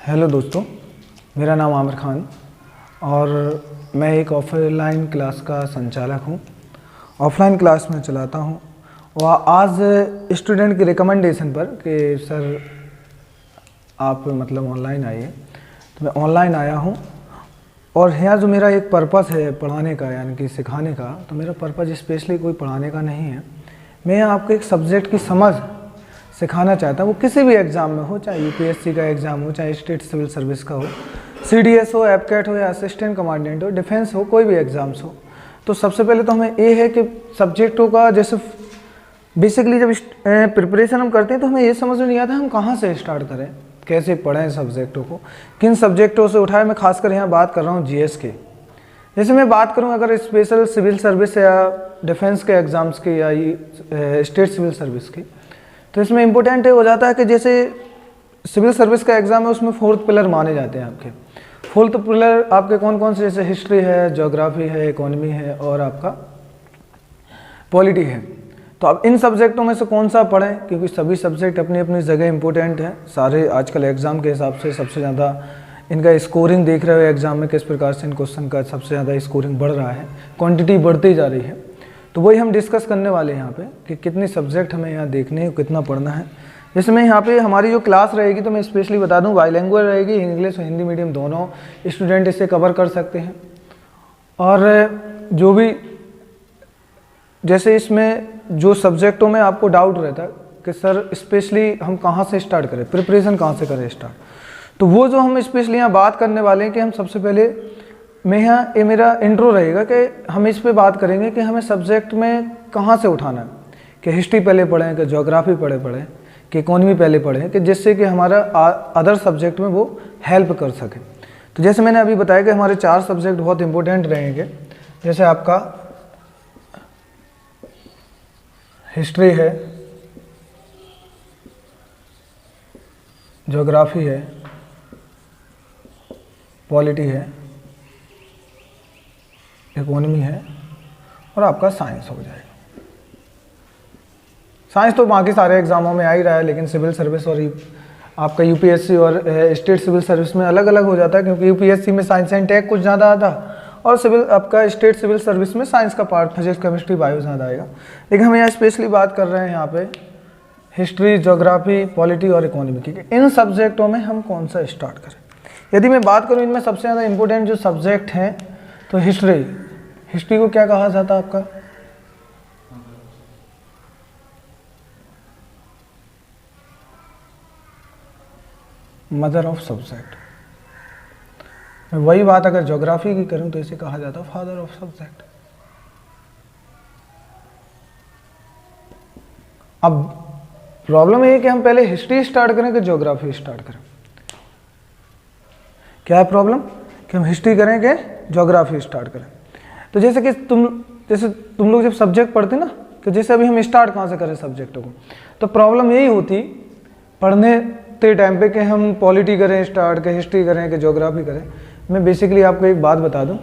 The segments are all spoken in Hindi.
हेलो दोस्तों, मेरा नाम आमिर खान और मैं एक ऑफलाइन क्लास का संचालक हूं। ऑफलाइन क्लास में चलाता हूं और आज स्टूडेंट की रिकमेंडेशन पर कि सर आप मतलब ऑनलाइन आइए, तो मैं ऑनलाइन आया हूं। और यहाँ जो मेरा एक पर्पस है पढ़ाने का यानी कि सिखाने का, तो मेरा पर्पस स्पेशली कोई पढ़ाने का नहीं है। मैं यहाँ आपको एक सब्जेक्ट की समझ सिखाना चाहता हूँ, वो किसी भी एग्ज़ाम में हो, चाहे यूपीएससी का एग्ज़ाम हो, चाहे स्टेट सिविल सर्विस का हो, सीडीएस हो, एपकैट हो या असिस्टेंट कमांडेंट हो, डिफेंस हो, कोई भी एग्ज़ाम्स हो। तो सबसे पहले तो हमें ये है कि सब्जेक्टों का जैसे बेसिकली जब प्रिपरेशन हम करते हैं तो हमें ये समझ में नहीं आता हम कहाँ से स्टार्ट करें, कैसे पढ़ें सब्जेक्टों को, किन सब्जेक्टों से उठाएं। मैं खासकर यहाँ बात कर रहा हूँ जीएस के। जैसे मैं बात करूँ अगर स्पेशल सिविल सर्विस या डिफेंस के एग्ज़ाम्स की या स्टेट सिविल सर्विस की, तो इसमें इम्पोर्टेंट हो जाता है कि जैसे सिविल सर्विस का एग्ज़ाम है उसमें 4th पिलर माने जाते हैं आपके। 4th पिलर आपके कौन कौन से, जैसे हिस्ट्री है, ज्योग्राफी है, इकोनॉमी है और आपका पॉलिटी है। तो अब इन सब्जेक्टों में से कौन सा पढ़ें, क्योंकि सभी सब्जेक्ट अपनी अपनी जगह इंपॉर्टेंट हैं। सारे आजकल एग्ज़ाम के हिसाब से सबसे ज़्यादा इनका स्कोरिंग देख रहे हो एग्ज़ाम में किस प्रकार से इन क्वेश्चन का सबसे ज़्यादा स्कोरिंग बढ़ रहा है, क्वांटिटी बढ़ती जा रही है। तो वही हम डिस्कस करने वाले हैं यहाँ पे कि कितनी सब्जेक्ट हमें यहाँ देखने हैं, कितना पढ़ना है। जैसे मैं यहाँ पे हमारी जो क्लास रहेगी तो मैं स्पेशली बता दूँ बाइलिंगुअल रहेगी, इंग्लिश और हिंदी मीडियम दोनों स्टूडेंट इसे कवर कर सकते हैं। और जो भी जैसे इसमें जो सब्जेक्टों में आपको डाउट रहता है कि सर स्पेशली हम कहाँ से स्टार्ट करें, प्रिपरेशन कहाँ से करें स्टार्ट, तो वो जो हम स्पेशली यहाँ बात करने वाले हैं कि हम सबसे पहले मैं यहाँ ये मेरा इंट्रो रहेगा कि हम इस पे बात करेंगे कि हमें सब्जेक्ट में कहाँ से उठाना है, कि हिस्ट्री पहले पढ़ें, कि ज्योग्राफी पढ़ें, कि इकोनॉमी पहले पढ़ें, कि जिससे कि हमारा अदर सब्जेक्ट में वो हेल्प कर सके। तो जैसे मैंने अभी बताया कि हमारे 4 सब्जेक्ट बहुत इंपॉर्टेंट रहेंगे। जैसे आपका हिस्ट्री है, ज्योग्राफी है, पॉलिटी है, इकोनॉमी है और आपका साइंस हो जाएगा। साइंस तो बाकी सारे एग्जामों में आ ही रहा है, लेकिन सिविल सर्विस और आपका यूपीएससी और स्टेट सिविल सर्विस में अलग अलग हो जाता है, क्योंकि यूपीएससी में साइंस एंड टेक कुछ ज़्यादा आता और सिविल आपका स्टेट सिविल सर्विस में साइंस का पार्ट फिजिक्स केमिस्ट्री बायो ज़्यादा आएगा। लेकिन हम यहाँ स्पेशली बात कर रहे हैं यहाँ पे हिस्ट्री, ज्योग्राफी, पॉलिटी और इकोनॉमी की, इन सब्जेक्टों में हम कौन सा स्टार्ट करें। यदि मैं बात करूँ इनमें सबसे ज़्यादा इंपॉर्टेंट जो सब्जेक्ट हैं तो हिस्ट्री को क्या कहा जाता है आपका, मदर ऑफ सब्जेक्ट। मैं वही बात अगर ज्योग्राफी की करूं तो इसे कहा जाता है फादर ऑफ सब्जेक्ट। अब प्रॉब्लम ये है कि हम पहले हिस्ट्री स्टार्ट करें कि ज्योग्राफी स्टार्ट करें। क्या है प्रॉब्लम कि हम हिस्ट्री करें कि ज्योग्राफी स्टार्ट करें। तो जैसे कि तुम लोग जब सब्जेक्ट पढ़ते ना, कि जैसे अभी हम स्टार्ट कहाँ से करें सब्जेक्टों को, तो प्रॉब्लम यही होती पढ़ने के टाइम पे कि हम पॉलिटी करें स्टार्ट, कि हिस्ट्री करें कि ज्योग्राफी करें। मैं बेसिकली आपको एक बात बता दूं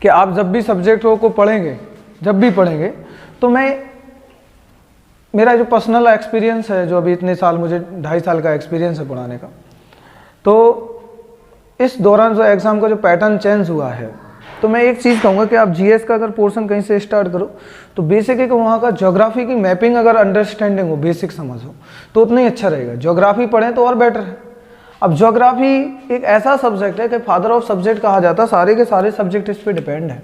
कि आप जब भी सब्जेक्टों को पढ़ेंगे, तो मेरा जो पर्सनल एक्सपीरियंस है, जो अभी इतने साल मुझे 2.5 साल का एक्सपीरियंस है पढ़ाने का, तो इस दौरान जो एग्ज़ाम का जो पैटर्न चेंज हुआ है, तो मैं एक चीज़ कहूँगा कि आप जीएस का अगर पोर्शन कहीं से स्टार्ट करो तो बेसिक है कि वहाँ का ज्योग्राफी की मैपिंग अगर अंडरस्टैंडिंग हो, बेसिक समझ हो, तो उतना ही अच्छा रहेगा। ज्योग्राफी पढ़ें तो और बेटर है। अब ज्योग्राफी एक ऐसा सब्जेक्ट है कि फादर ऑफ सब्जेक्ट कहा जाता है, सारे के सारे सब्जेक्ट इस पर डिपेंड है।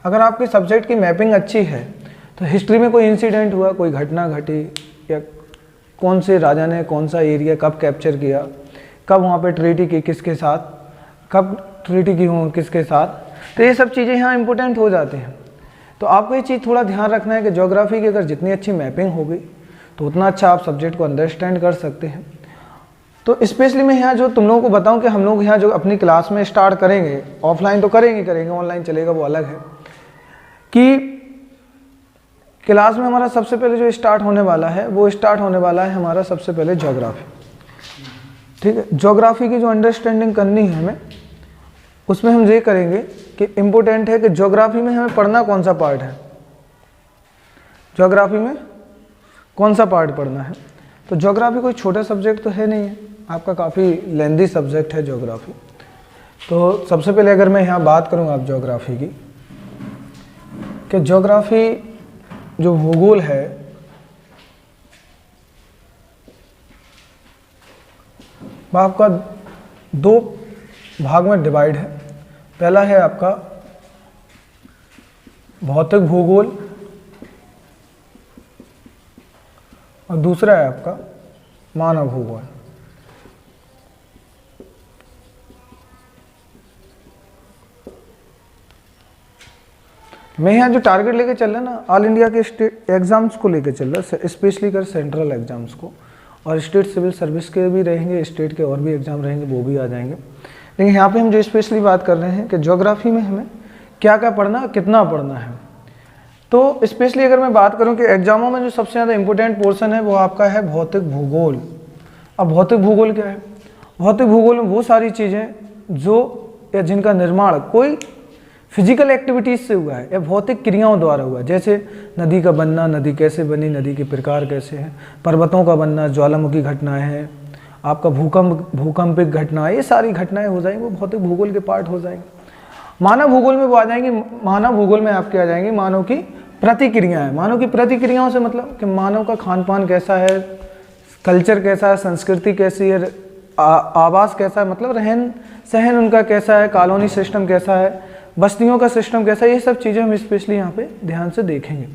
अगर आपके सब्जेक्ट की मैपिंग अच्छी है तो हिस्ट्री में कोई इंसिडेंट हुआ, कोई घटना घटी, या कौन से राजा ने कौन सा एरिया कब कैप्चर किया, कब वहाँ पर ट्रीटी की किसके साथ, कब ट्रीटी की हो किसके साथ, तो ये सब चीज़ें यहाँ इंपॉर्टेंट हो जाती हैं। तो आपको ये चीज़ थोड़ा ध्यान रखना है कि ज्योग्राफी की अगर जितनी अच्छी मैपिंग होगी तो उतना अच्छा आप सब्जेक्ट को अंडरस्टैंड कर सकते हैं। तो स्पेशली मैं यहाँ जो तुम लोगों को बताऊँ कि हम लोग यहाँ जो अपनी क्लास में स्टार्ट करेंगे, ऑफलाइन तो करेंगे, ऑनलाइन चलेगा वो अलग है, कि क्लास में हमारा सबसे पहले जो स्टार्ट होने वाला है वो स्टार्ट होने वाला है हमारा सबसे पहले ज्योग्राफी। ठीक है, ज्योग्राफी की जो अंडरस्टैंडिंग करनी है हमें, उसमें हम ये करेंगे कि इम्पोर्टेंट है कि ज्योग्राफी में हमें पढ़ना कौन सा पार्ट है, ज्योग्राफी में कौन सा पार्ट पढ़ना है। तो ज्योग्राफी कोई छोटा सब्जेक्ट तो है नहीं है, आपका काफ़ी लेंदी सब्जेक्ट है ज्योग्राफी। तो सबसे पहले अगर मैं यहाँ बात करूँ आप ज्योग्राफी की, कि ज्योग्राफी जो भूगोल है वह आपका 2 भाग में डिवाइड है। पहला है आपका भौतिक भूगोल और दूसरा है आपका मानव भूगोल। मैं यहाँ जो टारगेट लेके चल रहा है ना, ऑल इंडिया के स्टेट एग्जाम्स को लेके चल रहा है, स्पेशली कर सेंट्रल एग्जाम्स को, और स्टेट सिविल सर्विस के भी रहेंगे, स्टेट के और भी एग्जाम रहेंगे, वो भी आ जाएंगे। लेकिन यहाँ पे हम जो स्पेशली बात कर रहे हैं कि ज्योग्राफी में हमें क्या क्या पढ़ना, कितना पढ़ना है। तो स्पेशली अगर मैं बात करूँ कि एग्जामों में जो सबसे ज़्यादा इंपॉर्टेंट पोर्शन है वो आपका है भौतिक भूगोल। अब भौतिक भूगोल क्या है? भौतिक भूगोल में वो सारी चीज़ें जो या जिनका निर्माण कोई फिजिकल एक्टिविटीज़ से हुआ है या भौतिक क्रियाओं द्वारा हुआ है, जैसे नदी का बनना, नदी कैसे बनी, नदी के प्रकार कैसे हैं, पर्वतों का बनना, ज्वालामुखी घटनाएं हैं, आपका भूकंपिक घटनाएं, ये सारी घटनाएं हो जाएंगी, वो भौतिक भूगोल के पार्ट हो जाएंगे। मानव भूगोल में वो आ जाएंगी, मानव भूगोल में आपके आ जाएंगी मानव की प्रतिक्रियाएं। मानव की प्रतिक्रियाओं से मतलब कि मानव का खान पान कैसा है, कल्चर कैसा है, संस्कृति कैसी है, आवास कैसा है, मतलब रहन सहन उनका कैसा है, कॉलोनी सिस्टम कैसा है, बस्तियों का सिस्टम कैसा है, ये सब चीज़ें हम स्पेशली यहाँ पे ध्यान से देखेंगे।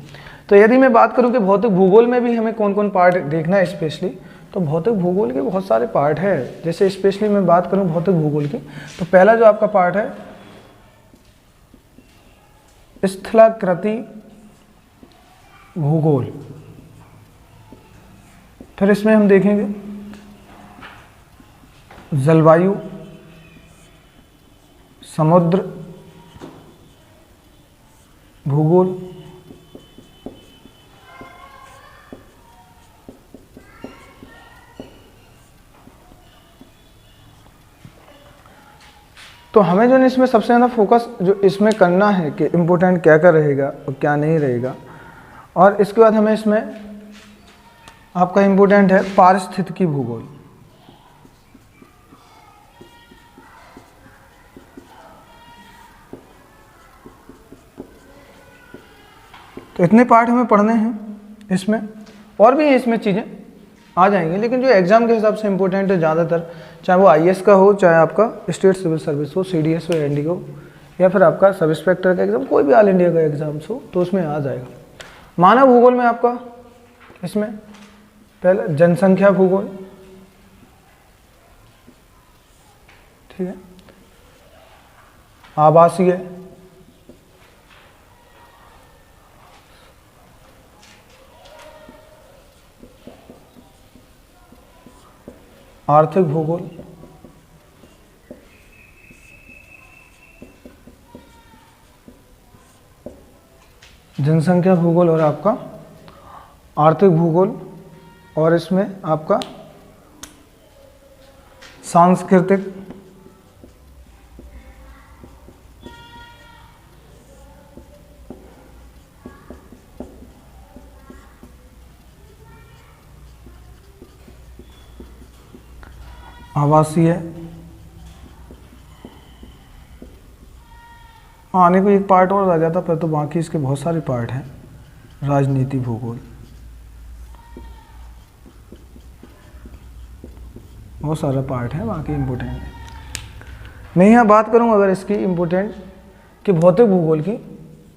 तो यदि मैं बात करूँ कि भौतिक भूगोल में भी हमें कौन कौन पार्ट देखना है स्पेशली, तो भौतिक भूगोल के बहुत सारे पार्ट है। जैसे स्पेशली मैं बात करूँ भौतिक भूगोल की, तो पहला जो आपका पार्ट है स्थलाकृति भूगोल। फिर इसमें हम देखेंगे जलवायु, समुद्र भूगोल, तो हमें जो इसमें सबसे ज़्यादा फोकस जो इसमें करना है कि इम्पोर्टेंट क्या क्या रहेगा और क्या नहीं रहेगा, और इसके बाद हमें इसमें आपका इम्पोर्टेंट है पारिस्थितिकी भूगोल। तो इतने पार्ट हमें पढ़ने हैं इसमें, और भी इसमें चीज़ें आ जाएंगी, लेकिन जो एग्ज़ाम के हिसाब से इम्पोर्टेंट है ज़्यादातर, चाहे वो आईएएस का हो, चाहे आपका स्टेट सिविल सर्विस हो, सीडीएस हो, एनडी हो, या फिर आपका सब इंस्पेक्टर का एग्ज़ाम, कोई भी ऑल इंडिया का एग्ज़ाम्स हो, तो उसमें आ जाएगा। मानव भूगोल में आपका इसमें पहला जनसंख्या भूगोल, ठीक है, आवासीय, आर्थिक भूगोल, जनसंख्या भूगोल और आपका आर्थिक भूगोल, और इसमें आपका सांस्कृतिक, आवासीय, आने को एक पार्ट और आ जाता पर, तो बाकी इसके बहुत सारे पार्ट हैं। राजनीति भूगोल, बहुत सारा पार्ट है, बाकी इम्पोर्टेंट है। मैं यहाँ बात करूँ अगर इसकी इम्पोर्टेंट कि भौतिक भूगोल की,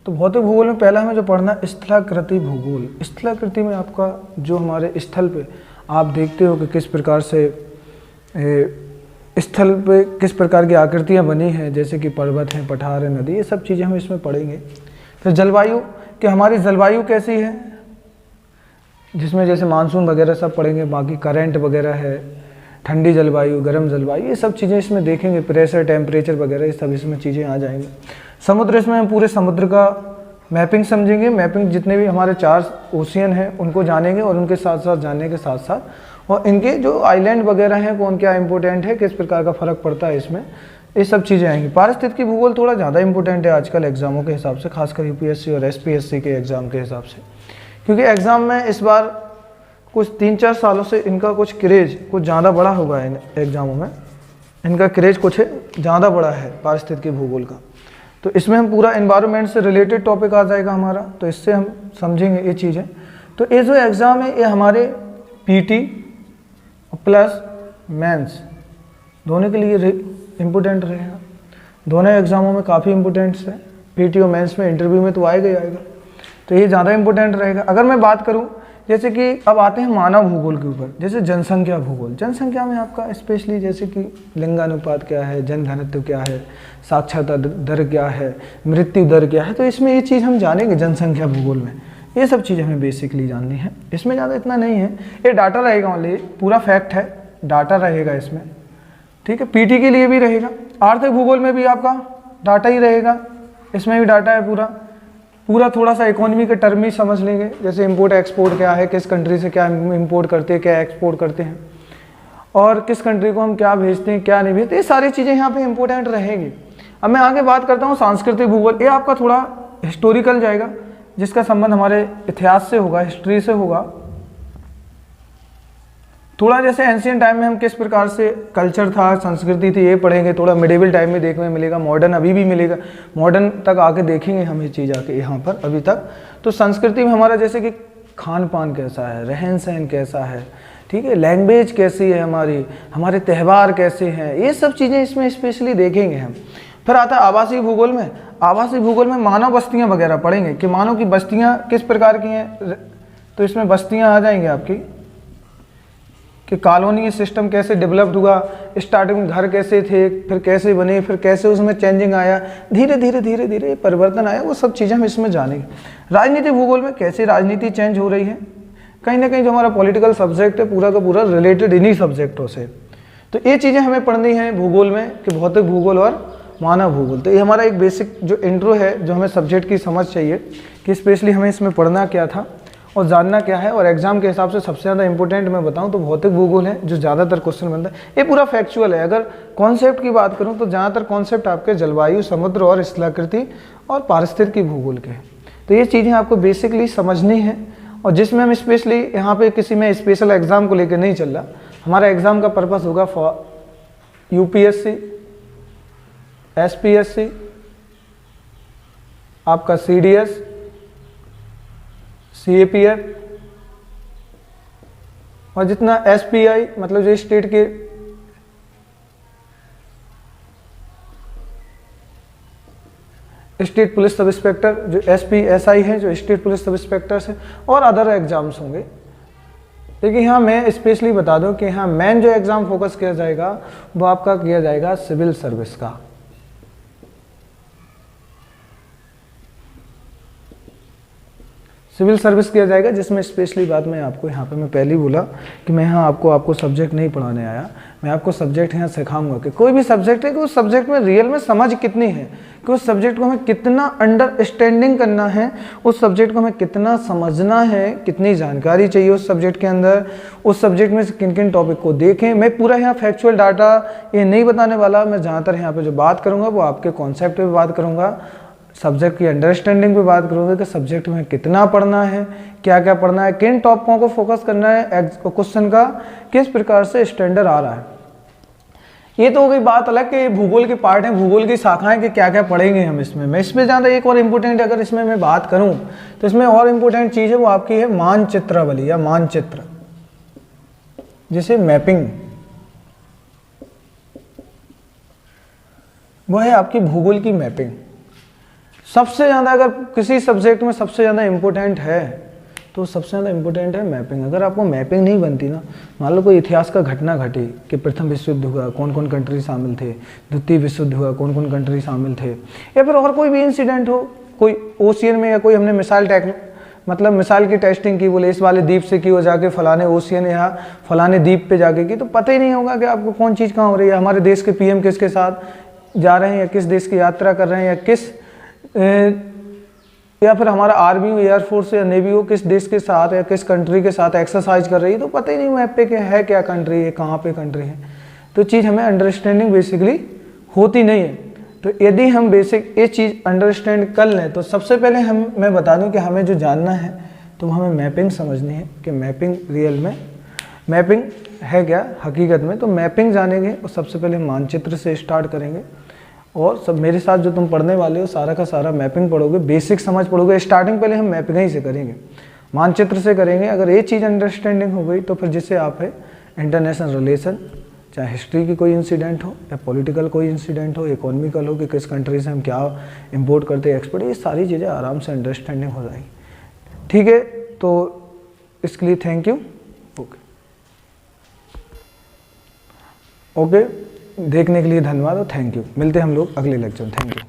तो भौतिक भूगोल में पहला हमें जो पढ़ना स्थलाकृति भूगोल। स्थलाकृति में आपका जो हमारे स्थल पे आप देखते हो कि किस प्रकार से स्थल पे किस प्रकार की आकृतियाँ बनी हैं, जैसे कि पर्वत हैं, पठार है, नदी, ये सब चीज़ें हम इसमें पढ़ेंगे। फिर जलवायु, कि हमारी जलवायु कैसी है, जिसमें जैसे मानसून वगैरह सब पढ़ेंगे, बाकी करंट वगैरह है, ठंडी जलवायु, गर्म जलवायु, ये सब चीज़ें इसमें देखेंगे, प्रेशर, टेम्परेचर वगैरह, ये सब इसमें चीज़ें आ जाएंगी। समुद्र, इसमें हम पूरे समुद्र का मैपिंग समझेंगे, मैपिंग जितने भी हमारे 4 ओशियन हैं उनको जानेंगे, और उनके साथ साथ जानने के साथ साथ और इनके जो आइलैंड वगैरह हैं कौन क्या इंपॉर्टेंट है, किस प्रकार का फ़र्क पड़ता है इसमें, ये सब चीज़ें आएंगी। पारिस्थितिकी भूगोल थोड़ा ज़्यादा इंपॉर्टेंट है आजकल एग्जामों के हिसाब से, खासकर यूपीएससी और एसपीएससी के एग्ज़ाम के हिसाब से, क्योंकि एग्ज़ाम में इस बार कुछ 3-4 सालों से इनका कुछ क्रेज कुछ ज़्यादा बड़ा होगा इन एग्जामों में, इनका क्रेज कुछ ज़्यादा बड़ा है पारिस्थितिकी भूगोल का। तो इसमें हम पूरा एनवायरनमेंट से रिलेटेड टॉपिक आ जाएगा हमारा, तो इससे हम समझेंगे ये चीज़ें। तो ये जो एग्ज़ाम है ये हमारे पीटी प्लस मेंस दोनों के लिए इम्पोर्टेंट रहेगा। दोनों एग्ज़ामों में काफ़ी इम्पोर्टेंट्स है, पीटी और मेंस में, इंटरव्यू में तो आएगा ही आएगा, तो ये ज़्यादा इम्पोर्टेंट रहेगा। अगर मैं बात करूँ जैसे कि अब आते हैं मानव भूगोल के ऊपर, जैसे जनसंख्या भूगोल। जनसंख्या में आपका स्पेशली जैसे कि लिंगानुपात क्या है, जनघनत्व क्या है, साक्षरता दर क्या है, मृत्यु दर क्या है, तो इसमें ये चीज़ हम जानेंगे जनसंख्या भूगोल में। ये सब चीज़ हमें बेसिकली जाननी है, इसमें ज़्यादा इतना नहीं है, ये डाटा रहेगा ओनली, पूरा फैक्ट है, डाटा रहेगा इसमें, ठीक है। पीटी के लिए भी रहेगा, आर्थिक भूगोल में भी आपका डाटा ही रहेगा, इसमें भी डाटा है पूरा थोड़ा सा इकोनॉमी के टर्म ही समझ लेंगे, जैसे इंपोर्ट एक्सपोर्ट क्या है, किस कंट्री से क्या इंपोर्ट करते हैं, क्या एक्सपोर्ट करते हैं, और किस कंट्री को हम क्या भेजते हैं, क्या नहीं भेजते, ये सारी चीज़ें यहाँ पे इंपॉर्टेंट रहेंगी। अब मैं आगे बात करता हूँ सांस्कृतिक भूगोल। ये आपका थोड़ा हिस्टोरिकल जाएगा, जिसका संबंध हमारे इतिहास से होगा, हिस्ट्री से होगा, थोड़ा जैसे एंशियंट टाइम में हम किस प्रकार से कल्चर था, संस्कृति थी, ये पढ़ेंगे। थोड़ा मिडिवल टाइम में देखने मिलेगा, मॉडर्न अभी भी मिलेगा, मॉडर्न तक आके देखेंगे हम ये चीज़ आके यहाँ पर अभी तक। तो संस्कृति में हमारा जैसे कि खान पान कैसा है, रहन सहन कैसा है, ठीक है, लैंग्वेज कैसी है हमारे त्यौहार कैसे हैं, ये सब चीज़ें इसमें स्पेशली देखेंगे हम। फिर आता है आवासीय भूगोल में। आवासीय भूगोल में मानव बस्तियाँ वगैरह पढ़ेंगे कि मानव की बस्तियाँ किस प्रकार की हैं, तो इसमें बस्तियाँ आ जाएंगी आपकी कि कॉलोनी सिस्टम कैसे डेवलप्ड हुआ, स्टार्टिंग में घर कैसे थे, फिर कैसे बने, फिर कैसे उसमें चेंजिंग आया, धीरे धीरे परिवर्तन आया, वो सब चीज़ें हम इसमें जानेंगे। राजनीति भूगोल में कैसे राजनीति चेंज हो रही है, कहीं ना कहीं जो हमारा पॉलिटिकल सब्जेक्ट है पूरा का पूरा रिलेटेड इन्हीं सब्जेक्टों से। तो ये चीज़ें हमें पढ़नी है भूगोल में कि भौतिक भूगोल और मानव भूगोल। तो ये हमारा एक बेसिक जो इंट्रो है, जो हमें सब्जेक्ट की समझ चाहिए कि स्पेशली हमें इसमें पढ़ना क्या था और जानना क्या है। और एग्जाम के हिसाब से सबसे ज़्यादा इंपॉर्टेंट मैं बताऊं तो भौतिक भूगोल है, जो ज़्यादातर क्वेश्चन बनता है। ये पूरा फैक्चुअल है। अगर कॉन्सेप्ट की बात करूं तो ज़्यादातर कॉन्सेप्ट आपके जलवायु, समुद्र और स्थलाकृति और पारिस्थितिकी भूगोल के हैं। तो ये चीज़ें आपको बेसिकली समझनी है, और जिसमें हम स्पेशली यहाँ पे किसी में स्पेशल एग्जाम को लेकर नहीं चल रहा। हमारा एग्जाम का पर्पस होगा फॉर यूपीएससी, एसपीएससी, आपका सीडीएस, सीएपीएफ और जितना एसपीआई मतलब जो स्टेट के स्टेट पुलिस सब इंस्पेक्टर, जो एसपीएसआई है जो स्टेट पुलिस सब इंस्पेक्टर्स हैं, और अदर एग्जाम्स होंगे। लेकिन यहाँ मैं स्पेशली बता दूं कि यहाँ मेन जो एग्जाम फोकस किया जाएगा वो आपका किया जाएगा सिविल सर्विस का। सिविल सर्विस किया जाएगा, जिसमें स्पेशली बात मैं आपको यहाँ पे मैं पहले ही बोला कि मैं यहाँ आपको सब्जेक्ट नहीं पढ़ाने आया, मैं आपको सब्जेक्ट यहाँ सिखाऊंगा कि कोई भी सब्जेक्ट है कि उस सब्जेक्ट में रियल में समझ कितनी है, कि उस सब्जेक्ट को हमें कितना अंडरस्टैंडिंग करना है, उस सब्जेक्ट को हमें कितना समझना है, कितनी जानकारी चाहिए उस सब्जेक्ट के अंदर, उस सब्जेक्ट में किन किन टॉपिक को देखें। मैं पूरा यहाँ फैक्चुअल डाटा ये नहीं बताने वाला, मैं ज़्यादातर यहाँ पर जो बात करूँगा वो आपके कॉन्सेप्ट पर बात करूँगा, सब्जेक्ट की अंडरस्टैंडिंग पे बात करोगे कि सब्जेक्ट में कितना पढ़ना है, क्या क्या पढ़ना है, किन टॉपिकों को फोकस करना है, क्वेश्चन का किस प्रकार से स्टैंडर्ड आ रहा है। ये तो हो गई बात अलग कि भूगोल के पार्ट हैं, भूगोल की शाखाएं कि क्या क्या पढ़ेंगे हम इसमें। मैं इसमें ज़्यादा एक और इम्पोर्टेंट, अगर इसमें मैं बात करूँ तो इसमें और इम्पोर्टेंट चीज़ है वो आपकी है मानचित्रावली या मानचित्र, जिसे मैपिंग, वो है आपकी भूगोल की मैपिंग। सबसे ज़्यादा अगर किसी सब्जेक्ट में सबसे ज़्यादा इम्पोर्टेंट है तो सबसे ज़्यादा इम्पोर्टेंट है मैपिंग। अगर आपको मैपिंग नहीं बनती ना, मान लो कोई इतिहास का घटना घटी कि प्रथम विश्व युद्ध हुआ, कौन कौन कंट्री शामिल थे, द्वितीय विश्व युद्ध हुआ, कौन कौन कंट्री शामिल थे, या फिर और कोई भी इंसिडेंट हो, कोई ओशियन में या कोई हमने मिसाइल की टेस्टिंग की, बोले इस वाले द्वीप से की, वो जाके फलाने ओशियन या फलाने द्वीप पे जाके की, तो पता ही नहीं होगा कि आपको कौन चीज़ कहाँ हो रही है। हमारे देश के पीएम किसके साथ जा रहे हैं, या किस देश की यात्रा कर रहे हैं, या फिर हमारा आर्मी हो, एयरफोर्स या नेवी हो, किस देश के साथ या किस कंट्री के साथ एक्सरसाइज कर रही है, तो पता ही नहीं मैप पे है क्या कंट्री है, कहाँ पे कंट्री है। तो चीज़ हमें अंडरस्टैंडिंग बेसिकली होती नहीं है। तो यदि हम बेसिक ये चीज़ अंडरस्टैंड कर लें तो सबसे पहले मैं बता दूं कि हमें जो जानना है तो हमें मैपिंग समझनी है कि मैपिंग रियल में मैपिंग है क्या हकीकत में। तो मैपिंग जानेंगे और सबसे पहले मानचित्र से स्टार्ट करेंगे और सब मेरे साथ जो तुम पढ़ने वाले हो सारा का सारा मैपिंग पढ़ोगे, बेसिक समझ पढ़ोगे। स्टार्टिंग पहले हम मैपिंग ही से करेंगे, मानचित्र से करेंगे। अगर ये चीज़ अंडरस्टैंडिंग हो गई तो फिर जिससे आप है इंटरनेशनल रिलेशन, चाहे हिस्ट्री की कोई इंसिडेंट हो या पॉलिटिकल कोई इंसिडेंट हो, इकोनॉमिकल हो कि किस कंट्री से हम क्या इंपोर्ट करते हैं एक्सपोर्ट, ये सारी चीज़ें आराम से अंडरस्टैंडिंग हो जाएगी। ठीक है, तो इसके लिए थैंक यू। ओके, देखने के लिए धन्यवाद और थैंक यू। मिलते हैं हम लोग अगले लेक्चर में। Thank you.